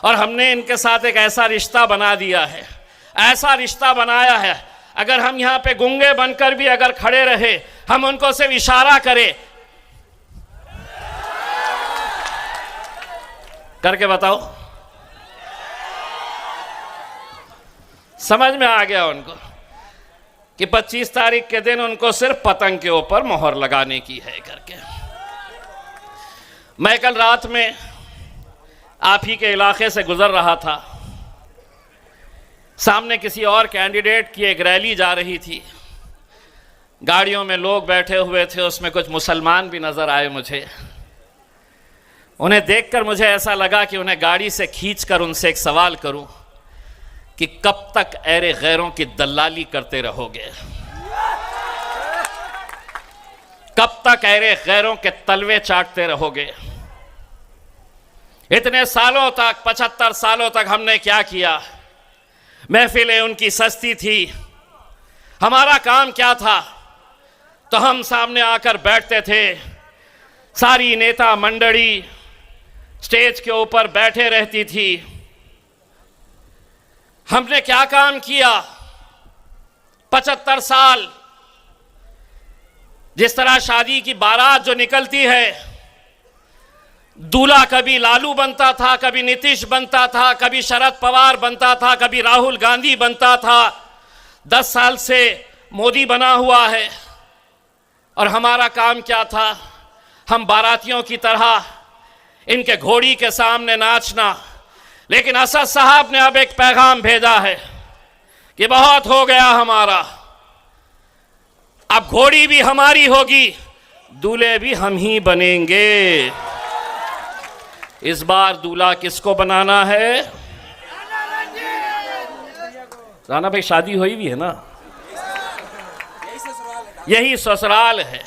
और हमने इनके साथ एक ऐसा रिश्ता बना दिया है, ऐसा रिश्ता बनाया है, अगर हम यहाँ पे गूंगे बनकर भी अगर खड़े रहे, हम उनको सिर्फ इशारा करें, करके बताओ, समझ में आ गया उनको कि 25 तारीख के दिन उनको सिर्फ पतंग के ऊपर मोहर लगाने की है करके। मैं कल रात में आप ही के इलाके से गुजर रहा था, सामने किसी और कैंडिडेट की एक रैली जा रही थी, गाड़ियों में लोग बैठे हुए थे, उसमें कुछ मुसलमान भी नजर आए मुझे। उन्हें देखकर मुझे ऐसा लगा कि उन्हें गाड़ी से खींचकर उनसे एक सवाल करूं कि कब तक ऐरे गैरों की दलाली करते रहोगे, कब तक ऐरे गैरों के तलवे चाटते रहोगे। इतने सालों तक, 75 सालों तक हमने क्या किया? महफिलें उनकी सस्ती थी, हमारा काम क्या था? तो हम सामने आकर बैठते थे, सारी नेता मंडली स्टेज के ऊपर बैठे रहती थी। हमने क्या काम किया? 75 साल जिस तरह शादी की बारात जो निकलती है, दूल्हा कभी लालू बनता था, कभी नीतीश बनता था, कभी शरद पवार बनता था, कभी राहुल गांधी बनता था, 10 साल से मोदी बना हुआ है। और हमारा काम क्या था? हम बारातियों की तरह इनके घोड़ी के सामने नाचना। लेकिन असद साहब ने अब एक पैगाम भेजा है कि बहुत हो गया हमारा, अब घोड़ी भी हमारी होगी, दूल्हे भी हम ही बनेंगे। इस बार दूल्हा किसको बनाना है? राणा भाई, शादी हुई भी है ना? यही ससुराल है,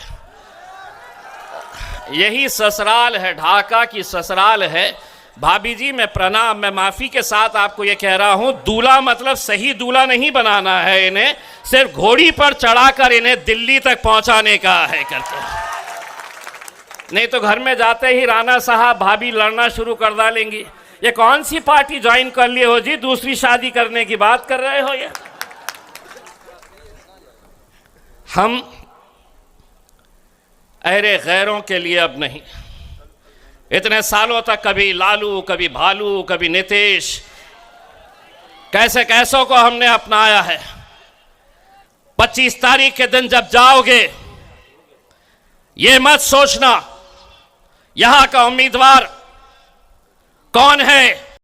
यही ससुराल है, ढाका की ससुराल है। भाभी जी मैं प्रणाम, मैं माफी के साथ आपको ये कह रहा हूं, दूल्हा मतलब सही दूल्हा नहीं बनाना है, इन्हें सिर्फ घोड़ी पर चढ़ाकर इन्हें दिल्ली तक पहुंचाने का है करके। नहीं तो घर में जाते ही राणा साहब भाभी लड़ना शुरू कर डालेंगी, ये कौन सी पार्टी ज्वाइन कर लिए हो जी, दूसरी शादी करने की बात कर रहे हो ये? हम ऐरे गैरों के लिए अब नहीं, इतने सालों तक कभी लालू, कभी भालू, कभी नीतीश, कैसे कैसों को हमने अपनाया है। 25 तारीख के दिन जब जाओगे, ये मत सोचना यहां का उम्मीदवार कौन है,